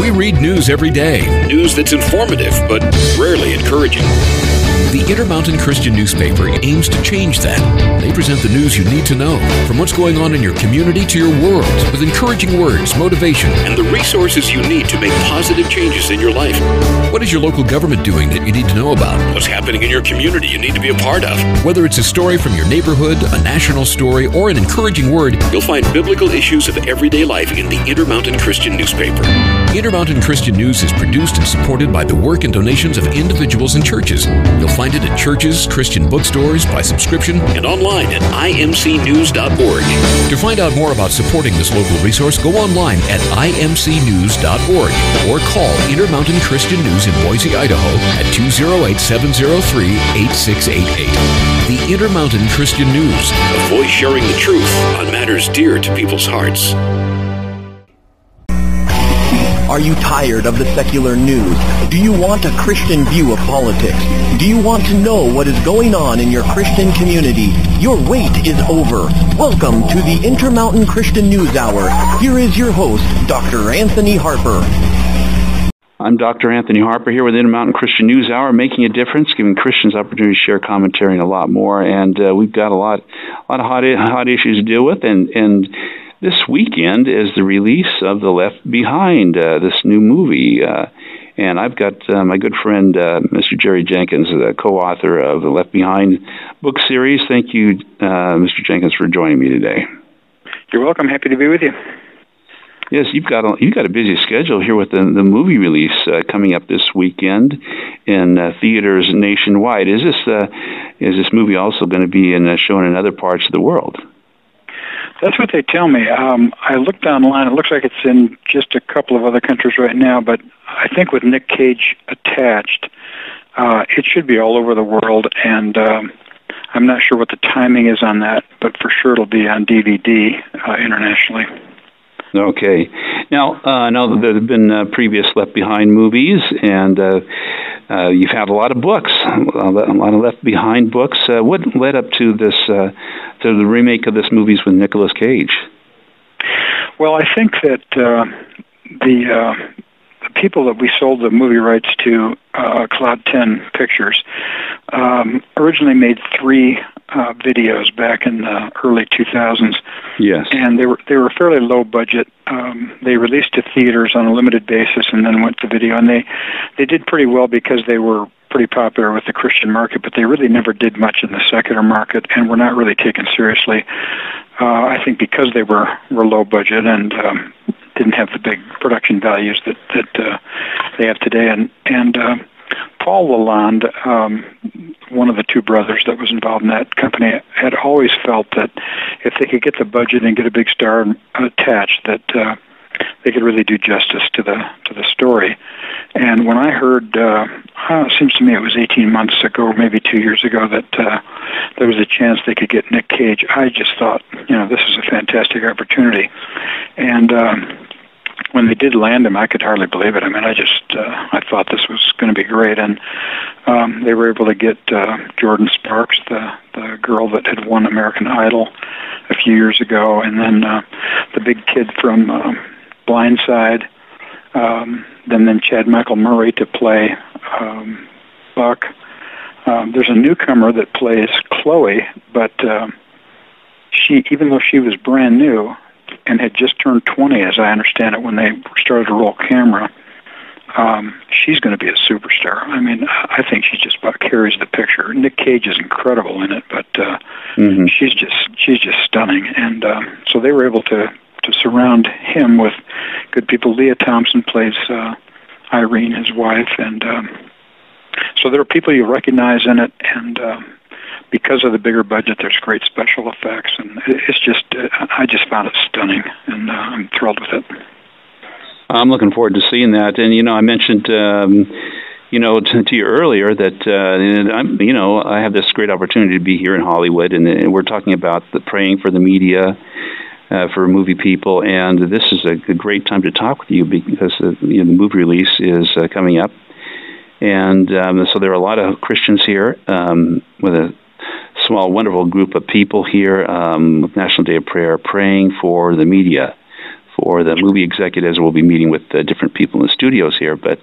We read news every day. News that's informative, but rarely encouraging. The InterMountain Christian newspaper aims to change that. They present the news you need to know, from what's going on in your community to your world, with encouraging words, motivation, and the resources you need to make positive changes in your life. What is your local government doing that you need to know about? What's happening in your community you need to be a part of? Whether it's a story from your neighborhood, a national story, or an encouraging word, you'll find biblical issues of everyday life in the InterMountain Christian newspaper. InterMountain Christian News is produced and supported by the work and donations of individuals and churches. You'll find it at churches, Christian bookstores, by subscription, and online at IMCNH10022014 JerryJenkins. To find out more about supporting this local resource, go online at IMCNews.org or call InterMountain Christian News in Boise, Idaho at 208-703-8688. The InterMountain Christian News, a voice sharing the truth on matters dear to people's hearts. Are you tired of the secular news? Do you want a Christian view of politics? Do you want to know what is going on in your Christian community? Your wait is over. Welcome to the InterMountain Christian News Hour. Here is your host, Dr. Anthony Harper. I'm Dr. Anthony Harper here with InterMountain Christian News Hour, making a difference, giving Christians opportunity to share commentary and a lot more. And we've got a lot of hot issues to deal with. And this weekend is the release of The Left Behind, this new movie. And I've got my good friend, Mr. Jerry Jenkins, the co-author of the Left Behind book series. Thank you, Mr. Jenkins, for joining me today. You're welcome. Happy to be with you. Yes, you've got a busy schedule here with the movie release coming up this weekend in theaters nationwide. Is this movie also going to be shown in other parts of the world? That's what they tell me. I looked online. It looks like it's in just a couple of other countries right now, but I think with Nick Cage attached, it should be all over the world, and I'm not sure what the timing is on that, but for sure it'll be on DVD internationally. Okay. Now, I know that there have been previous Left Behind movies, and you've had a lot of books, a lot of Left Behind books. What led up to this, to the remake of this movie with Nicolas Cage? Well, I think that the people that we sold the movie rights to, Cloud 10 Pictures, originally made 3 videos back in the early 2000s. Yes. And they were fairly low budget. They released to theaters on a limited basis and then went to video. And they did pretty well because they were pretty popular with the Christian market, but they really never did much in the secular market and were not really taken seriously. I think because they were low budget and didn't have the big production values that they have today. And Paul Lalonde, one of the 2 brothers that was involved in that company, had always felt that if they could get the budget and get a big star attached, that they could really do justice to the story. And when I heard, it seems to me it was 18 months ago, maybe 2 years ago, that there was a chance they could get Nick Cage, I just thought, this is a fantastic opportunity. And when they did land him, I could hardly believe it. I mean, I thought this was going to be great. And they were able to get Jordan Sparks, the girl that had won American Idol a few years ago, and then the big kid from Blindside, then Chad Michael Murray to play Buck. There's a newcomer that plays Chloe, but she, even though she was brand new and had just turned 20, as I understand it, when they started to roll camera, she's going to be a superstar. I mean, I think she just about carries the picture. Nick Cage is incredible in it, but she's just stunning. And so they were able to surround him with good people. Leah Thompson plays Irene, his wife, and so there are people you recognize in it, and because of the bigger budget, there's great special effects, and it's just, I just found it stunning, and I'm thrilled with it. I'm looking forward to seeing that. And, I mentioned, to you earlier that, I have this great opportunity to be here in Hollywood, and we're talking about the praying for the media, for movie people, and this is a great time to talk with you because the movie release is coming up. And so there are a lot of Christians here with a small, wonderful group of people here with National Day of Prayer praying for the media, for the movie executives. We'll be meeting with different people in the studios here. But,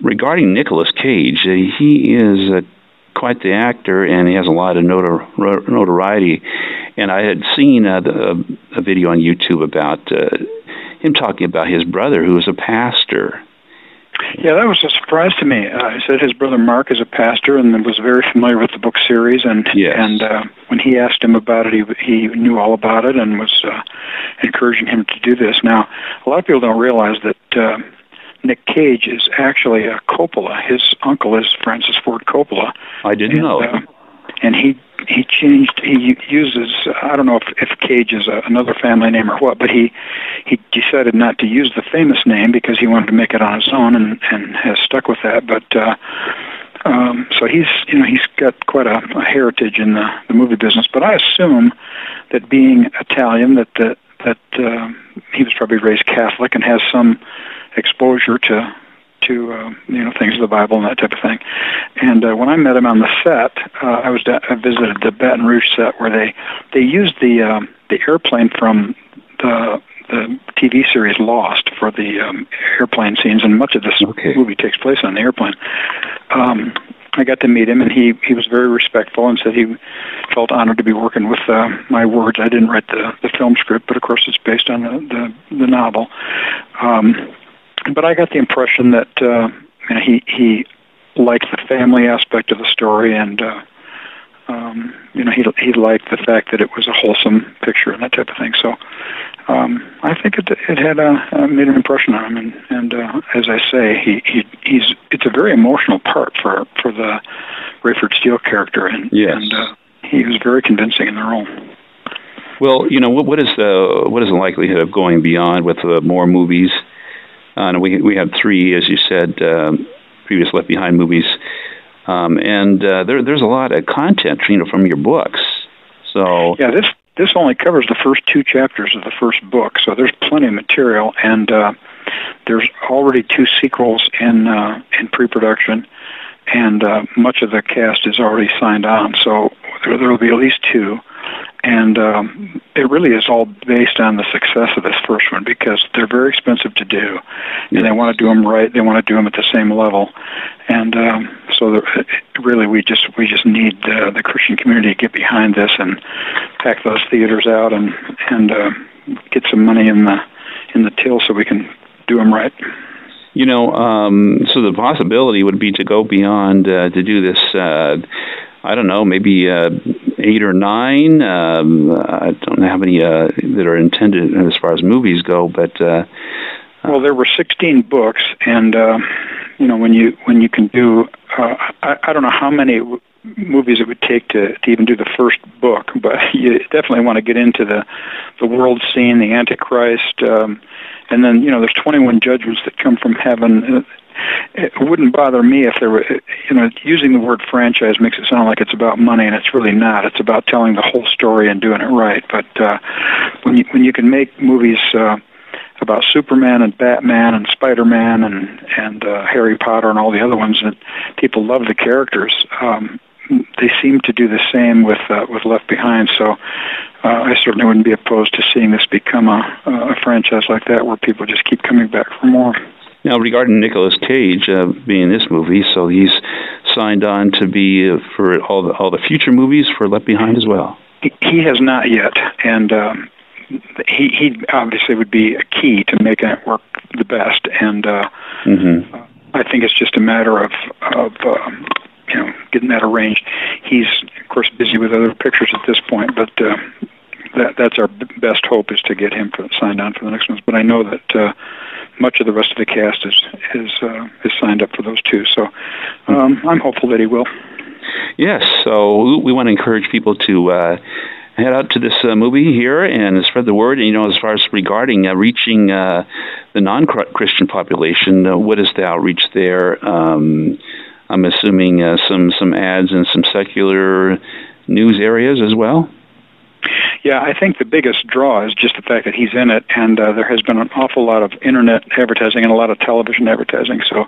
regarding Nicolas Cage, he is quite the actor, and he has a lot of notoriety. And I had seen a video on YouTube about him talking about his brother, who was a pastor. Yeah, that was a surprise to me. He said his brother Mark is a pastor and was very familiar with the book series. And when he asked him about it, he knew all about it and was encouraging him to do this. Now, a lot of people don't realize that Nick Cage is actually a Coppola. His uncle is Francis Ford Coppola. I didn't know. And he uses, I don't know if Cage is another family name or what, but he decided not to use the famous name because he wanted to make it on his own and has stuck with that. But so he's got quite a heritage in the movie business. But I assume that being Italian, that he was probably raised Catholic and has some exposure to things of the Bible and that type of thing. And when I met him on the set, I visited the Baton Rouge set where they used the airplane from the TV series Lost for the airplane scenes, and much of this movie takes place on the airplane. I got to meet him, and he was very respectful and said he felt honored to be working with my words. I didn't write the film script, but of course it's based on the novel. But I got the impression that he liked the family aspect of the story, and he liked the fact that it was a wholesome picture and that type of thing. So I think it had made an impression on him, and as I say, it's a very emotional part for the Rayford Steele character, and he was very convincing in the role. Well, what is the likelihood of going beyond with more movies? We have 3, as you said, previous Left Behind movies, and there's a lot of content, from your books. So yeah, this only covers the first 2 chapters of the first book, so there's plenty of material, and there's already 2 sequels in pre-production, and much of the cast is already signed on. So there will be at least 2. And it really is all based on the success of this first one, because they're very expensive to do, and they want to do them right. They want to do them at the same level, and so really we just need the Christian community to get behind this and pack those theaters out and get some money in the till so we can do them right. So the possibility would be to go beyond to do this. I don't know, maybe 8 or 9. I don't know how many that are intended as far as movies go, but well, there were 16 books, and when you can do, I don't know how many movies it would take to even do the first book, but you definitely want to get into the world scene, the Antichrist, and then there's 21 judgments that come from heaven. It wouldn't bother me if there were, using the word franchise makes it sound like it's about money, and it's really not. It's about telling the whole story and doing it right. But when you can make movies about Superman and Batman and Spider-Man and Harry Potter and all the other ones that people love the characters, they seem to do the same with Left Behind. So I certainly wouldn't be opposed to seeing this become a franchise like that, where people just keep coming back for more. Now, regarding Nicolas Cage being in this movie, so he's signed on to be for all the future movies for Left Behind as well. He has not yet, and he obviously would be a key to making it work the best. And I think it's just a matter of getting that arranged. He's of course busy with other pictures at this point, but that's our best hope, is to get him signed on for the next ones. But I know that much of the rest of the cast is signed up for those 2. So I'm hopeful that he will. Yes. So we want to encourage people to head out to this movie here and spread the word. And, as far as regarding reaching the non-Christian population, what is the outreach there? I'm assuming some ads in some secular news areas as well. Yeah, I think the biggest draw is just the fact that he's in it, and there has been an awful lot of internet advertising and a lot of television advertising, so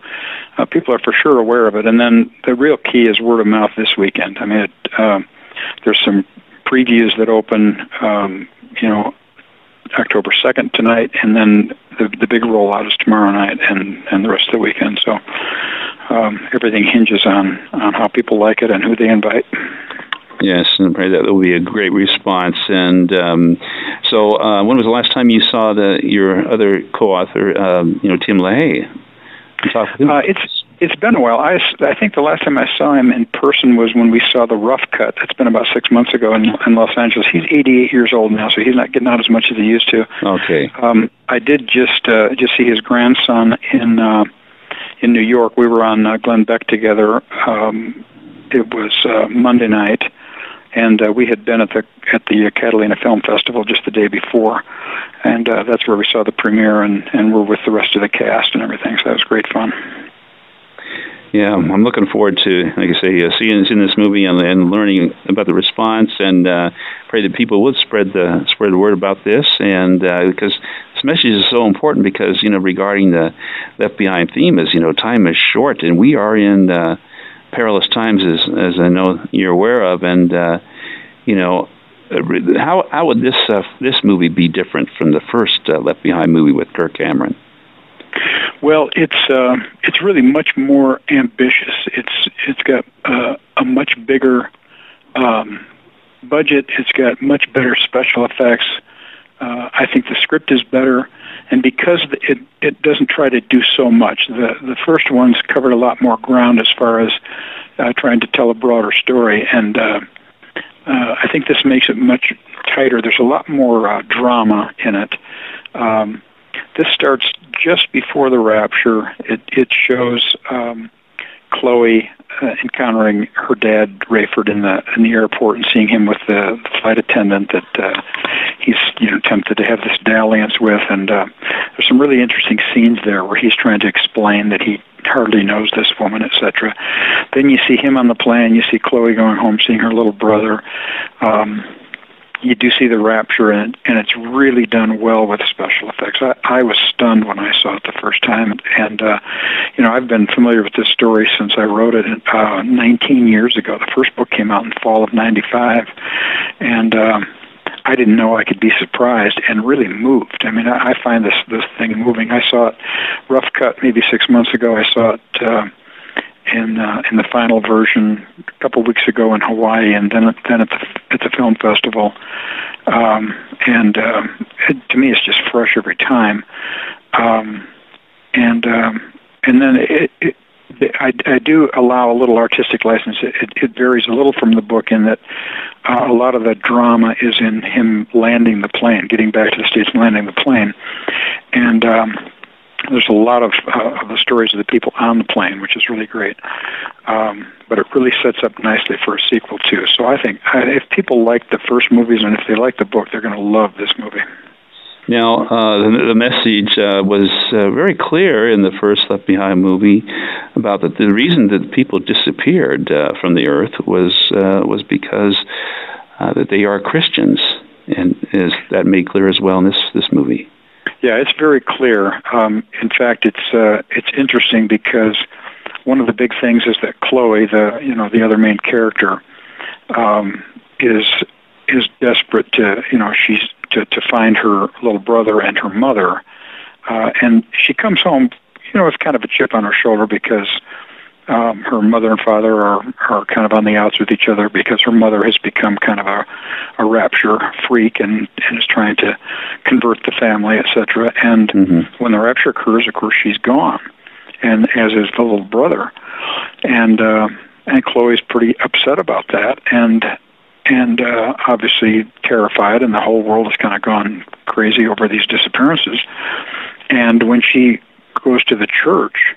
people are for sure aware of it. And then the real key is word of mouth this weekend. I mean, there's some previews that open, October 2nd tonight, and then the big rollout is tomorrow night and the rest of the weekend. So everything hinges on how people like it and who they invite. Yes, and I pray that will be a great response. And so, when was the last time you saw your other co-author, Tim LaHaye? It's been a while. I think the last time I saw him in person was when we saw the Rough Cut. That's been about 6 months ago in Los Angeles. He's 88 years old now, so he's not getting out as much as he used to. Okay. I did just see his grandson in New York. We were on Glenn Beck together. It was Monday night, and we had been at the Catalina Film Festival just the day before, and that's where we saw the premiere, and we're with the rest of the cast and everything. So that was great fun. Yeah, I'm looking forward to, like I say, seeing this movie and learning about the response, and pray that people would spread the word about this, and because this message is so important, because regarding the Left Behind theme is time is short, and we are in perilous times, as I know you're aware of, and how would this movie be different from the first Left Behind movie with Kirk Cameron? Well, it's really much more ambitious. It's got a much bigger budget. It's got much better special effects. I think the script is better, and because it doesn't try to do so much. The first ones covered a lot more ground as far as trying to tell a broader story, and I think this makes it much tighter. There's a lot more drama in it. This starts just before the rapture. It shows Chloe encountering her dad, Rayford, in the airport, and seeing him with the flight attendant that he's tempted to have this dalliance with. And there's some really interesting scenes there where he's trying to explain that he hardly knows this woman, etc. Then you see him on the plane. You see Chloe going home, seeing her little brother. You do see the rapture, and it's really done well with special effects. I was stunned when I saw it the first time, and I've been familiar with this story since I wrote it 19 years ago. The first book came out in fall of '95, and I didn't know I could be surprised and really moved. I mean, I find this thing moving. I saw it rough cut maybe 6 months ago. I saw it in the final version a couple of weeks ago in Hawaii, and then at the film festival. To me, it's just fresh every time. And then I do allow a little artistic license. It varies a little from the book in that a lot of the drama is in him landing the plane, getting back to the States and landing the plane. And there's a lot of the stories of the people on the plane, which is really great. But it really sets up nicely for a sequel, too. So I think if people like the first movies and if they like the book, they're going to love this movie. Now, the message was very clear in the first Left Behind movie about that the reason that people disappeared from the earth was because that they are Christians, and is that made clear as well in this movie? Yeah, it's very clear. In fact, it's interesting because one of the big things is that Chloe, the other main character, is desperate to she's to find her little brother and her mother, and she comes home with kind of a chip on her shoulder because her mother and father are kind of on the outs with each other because her mother has become kind of a rapture freak and is trying to convert the family, etc. And when the rapture occurs, of course, she's gone, and as is the little brother, and Chloe's pretty upset about that, and obviously terrified, and the whole world has kind of gone crazy over these disappearances. And when she goes to the church,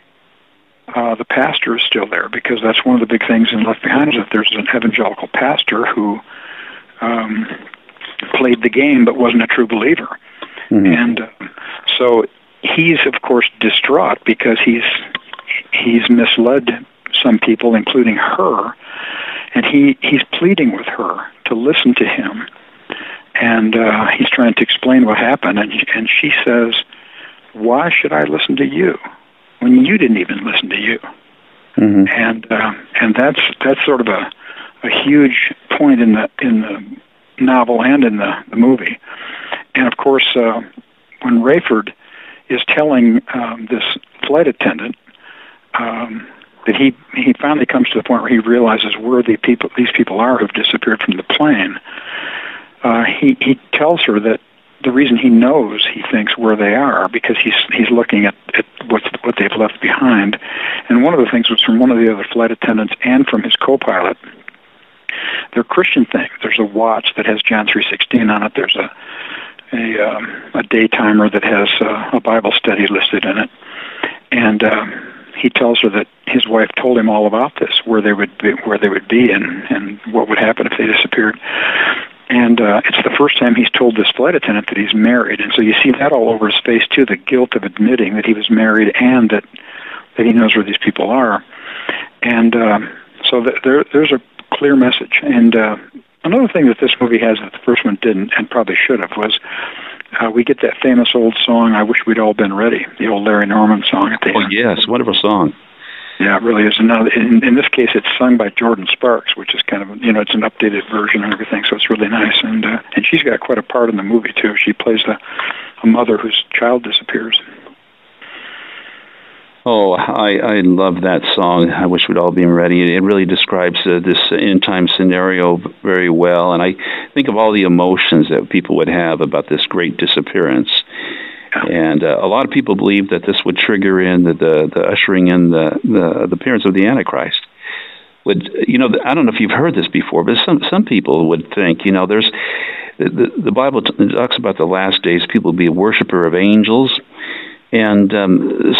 the pastor is still there, because that's one of the big things in Left Behind is that there's an evangelical pastor who played the game but wasn't a true believer. And so he's, of course, distraught because he's misled some people, including her, and he's pleading with her to listen to him, and he's trying to explain what happened, and she says, "Why should I listen to you when you didn't even listen to you?" And that's sort of a huge point in the novel and in the movie. And of course, when Rayford is telling this flight attendant that he finally comes to the point where he realizes where these people are who've disappeared from the plane, he tells her that the reason he knows, he thinks, where they are because he's looking at what they've left behind. And one of the things was from one of the other flight attendants and from his co-pilot. They're Christian things. There's a watch that has John 3:16 on it. There's a day timer that has a Bible study listed in it. And he tells her that his wife told him all about this, where they would be, and what would happen if they disappeared. And it's the first time he's told this flight attendant that he's married. And so you see that all over his face, too, the guilt of admitting that he was married and that he knows where these people are. And so there's a clear message. And another thing that this movie has that the first one didn't and probably should have was we get that famous old song, "I Wish We'd All Been Ready," the old Larry Norman song at the end. Oh, yes, wonderful song. Yeah, it really is. And now, in this case, it's sung by Jordan Sparks, which is kind of, it's an updated version and everything, so it's really nice. And she's got quite a part in the movie, too. She plays a mother whose child disappears. Oh, I love that song, "I Wish We'd All Been Ready." It really describes this end-time scenario very well, and I think of all the emotions that people would have about this great disappearance. And a lot of people believe that this would trigger in the ushering in the appearance of the Antichrist. I don't know if you've heard this before, but some people would think, there's the Bible talks about the last days, people will be a worshiper of angels, and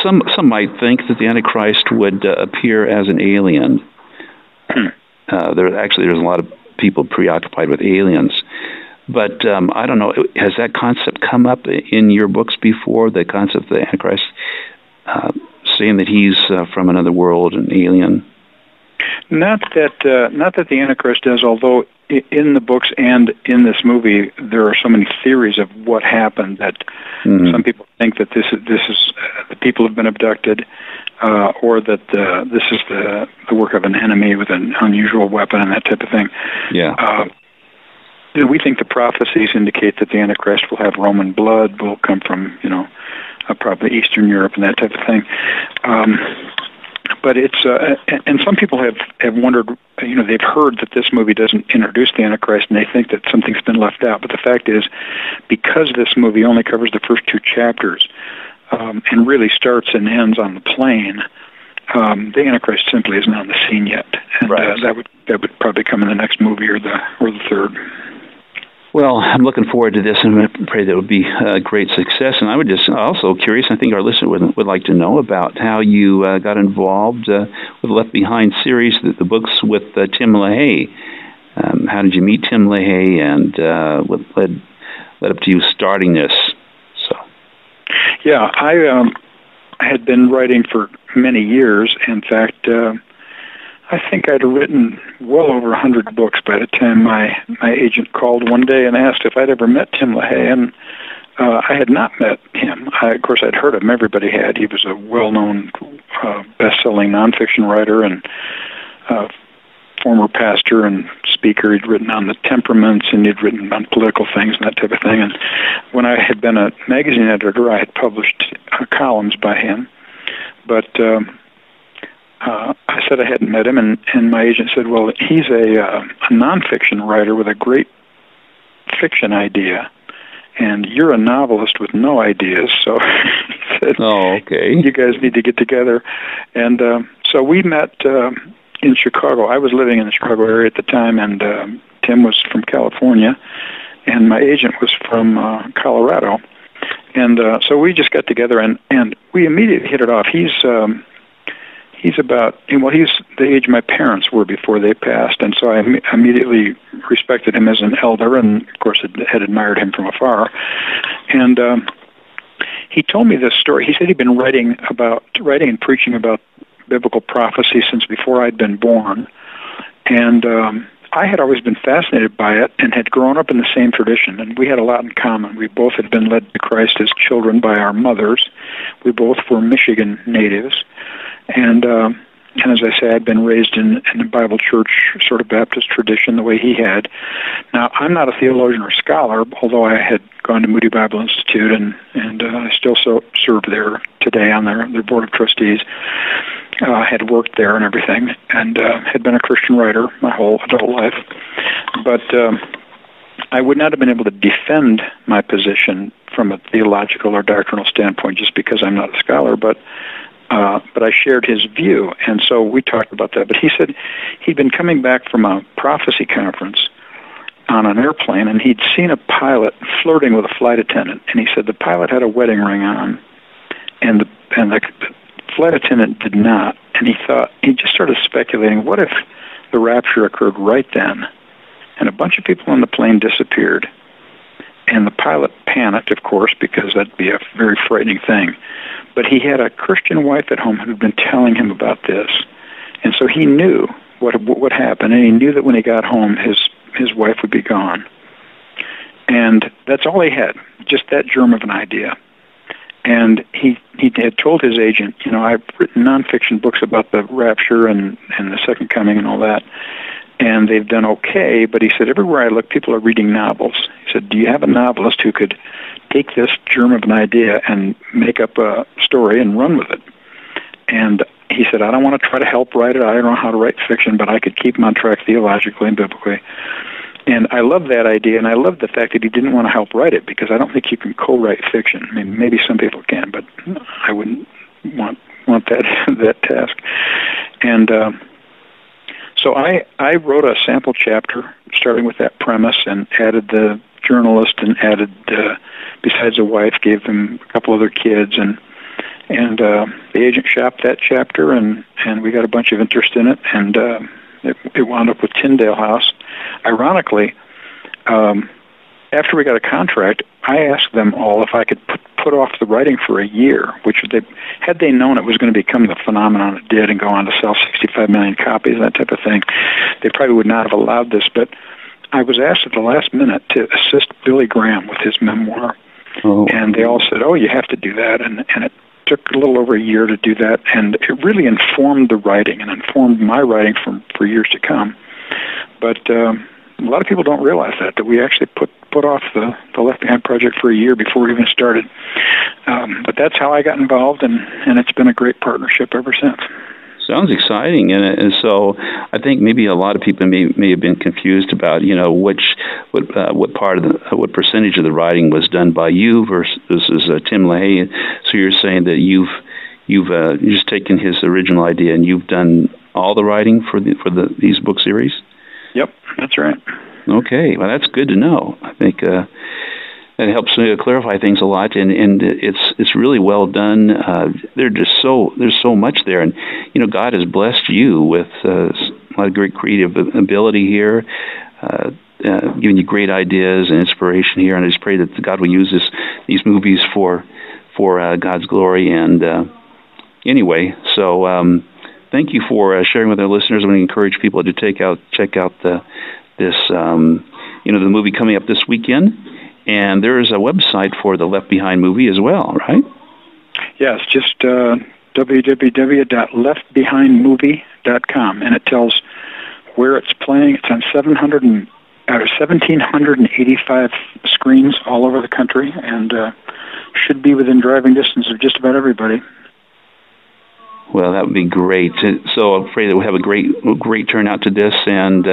some might think that the Antichrist would appear as an alien. There's a lot of people preoccupied with aliens. But I don't know, has that concept come up in your books before, the concept of the Antichrist, saying that he's from another world, an alien? Not that the Antichrist does, although in the books and in this movie, there are so many theories of what happened that some people think that this is the people have been abducted, or that this is the work of an enemy with an unusual weapon and that type of thing. Yeah. We think the prophecies indicate that the Antichrist will have Roman blood, will come from, probably Eastern Europe and that type of thing. But it's, and some people have wondered, they've heard that this movie doesn't introduce the Antichrist and they think that something's been left out. But the fact is, because this movie only covers the first two chapters and really starts and ends on the plane, the Antichrist simply isn't on the scene yet. And right. that would probably come in the next movie or the third. Well, I'm looking forward to this, and I pray that it would be a great success. And I would just also curious, I think our listener would like to know about how you got involved with the Left Behind series, the books with Tim LaHaye. How did you meet Tim LaHaye, and what led up to you starting this? So, yeah, I had been writing for many years. In fact, I think I'd written well over 100 books by the time my agent called one day and asked if I'd ever met Tim LaHaye, and I had not met him. Of course, I'd heard of him. Everybody had. He was a well-known, best-selling nonfiction writer and former pastor and speaker. He'd written on the temperaments, and he'd written on political things and that type of thing. And when I had been a magazine editor, I had published columns by him, but I said I hadn't met him, and my agent said, well, he's a nonfiction writer with a great fiction idea, and you're a novelist with no ideas, so he said, oh, okay. You guys need to get together. And so we met in Chicago. I was living in the Chicago area at the time, and Tim was from California, and my agent was from Colorado. And so we just got together, and we immediately hit it off. He's the age my parents were before they passed, and so I immediately respected him as an elder, and of course had admired him from afar. And he told me this story. He said he'd been writing and preaching about biblical prophecy since before I'd been born, and I had always been fascinated by it and had grown up in the same tradition, and we had a lot in common. We both had been led to Christ as children by our mothers. We both were Michigan natives. And And as I say, I'd been raised in a Bible church, sort of Baptist tradition, the way he had. Now, I'm not a theologian or scholar, although I had gone to Moody Bible Institute, and I still serve there today on their board of trustees. Had worked there and everything, and had been a Christian writer my whole adult life. But I would not have been able to defend my position from a theological or doctrinal standpoint just because I'm not a scholar, but I shared his view, and so we talked about that. But he said he'd been coming back from a prophecy conference on an airplane, and he'd seen a pilot flirting with a flight attendant, and he said the pilot had a wedding ring on, and the flight attendant did not, and he just started speculating, what if the rapture occurred right then, and a bunch of people on the plane disappeared, and the pilot panicked, of course, because that'd be a very frightening thing. But he had a Christian wife at home who'd been telling him about this, and so he knew what happened, and he knew that when he got home, his wife would be gone. And that's all he had, just that germ of an idea. And he had told his agent, I've written nonfiction books about the rapture and the second coming and all that, and they've done okay, but he said, everywhere I look, people are reading novels. He said, do you have a novelist who could take this germ of an idea and make up a story and run with it? And he said, I don't want to try to help write it. I don't know how to write fiction, but I could keep him on track theologically and biblically. And I love that idea, and I love the fact that he didn't want to help write it, because I don't think you can co-write fiction. I mean, maybe some people can, but I wouldn't want that task. And so I wrote a sample chapter starting with that premise and added the journalist and added, besides a wife, gave them a couple other kids, and the agent shopped that chapter, and we got a bunch of interest in it, and it wound up with Tyndale House. Ironically, after we got a contract, I asked them all if I could put off the writing for a year, which had they known it was going to become the phenomenon it did and go on to sell 65 million copies, that type of thing, they probably would not have allowed this. But I was asked at the last minute to assist Billy Graham with his memoir. Oh. And they all said, you have to do that. And it took a little over a year to do that, and it really informed the writing and informed my writing for years to come. But a lot of people don't realize that we actually put off the Left Behind project for a year before we even started. But that's how I got involved, and it's been a great partnership ever since. Sounds exciting, and so I think maybe a lot of people may have been confused about what percentage of the writing was done by you versus Tim LaHaye. So you're saying that you've just taken his original idea and you've done all the writing for these book series? Yep, that's right. Okay, well that's good to know. I think that helps clarify things a lot, and it's really well done. There's so much there, and God has blessed you with a lot of great creative ability here, giving you great ideas and inspiration here. And I just pray that God will use these movies for God's glory. And anyway, so thank you for sharing with our listeners. I'm going to encourage people to check out the movie coming up this weekend. And there is a website for the Left Behind movie as well, right? Yes, just www.leftbehindmovie.com, and it tells where it's playing. It's on 1,785 screens all over the country, and should be within driving distance of just about everybody. Well, that would be great. So I pray that we'll have a great turnout to this, and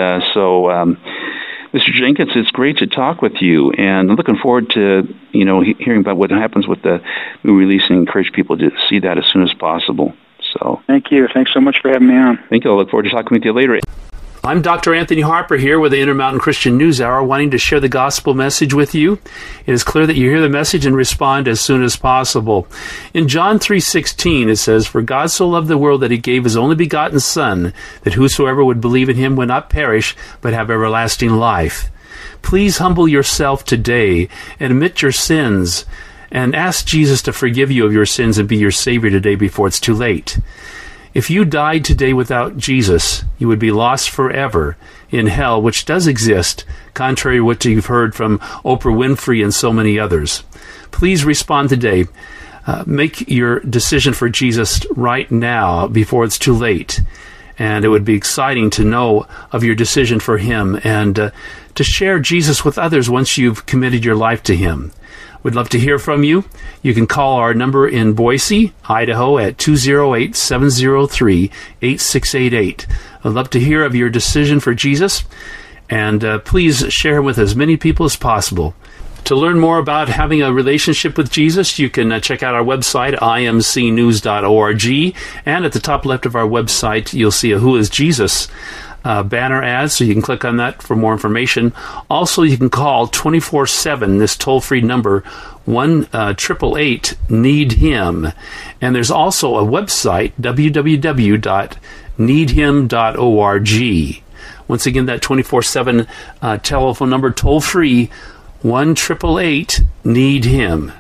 Mr. Jenkins, it's great to talk with you, and I'm looking forward to hearing about what happens with the movie release and encourage people to see that as soon as possible. So, thank you. Thanks so much for having me on. Thank you. I look forward to talking with you later. I'm Dr. Anthony Harper here with the InterMountain Christian News Hour, wanting to share the gospel message with you. It is clear that you hear the message and respond as soon as possible. In John 3:16, it says, "For God so loved the world that he gave his only begotten Son, that whosoever would believe in him would not perish, but have everlasting life." Please humble yourself today and admit your sins and ask Jesus to forgive you of your sins and be your Savior today before it's too late. If you died today without Jesus, you would be lost forever in hell, which does exist, contrary to what you've heard from Oprah Winfrey and so many others. Please respond today. make your decision for Jesus right now before it's too late. And it would be exciting to know of your decision for Him and to share Jesus with others once you've committed your life to Him. We'd love to hear from you. You can call our number in Boise, Idaho at 208-703-8688. I'd love to hear of your decision for Jesus, and please share with as many people as possible. To learn more about having a relationship with Jesus, you can check out our website, imcnews.org, and at the top left of our website, you'll see a Who is Jesus banner ad, so you can click on that for more information. Also, you can call 24/7, this toll-free number, 1-888-NEED-HIM. And there's also a website, www.needhim.org. Once again, that 24/7 telephone number, toll-free, 1-888-NEED-HIM.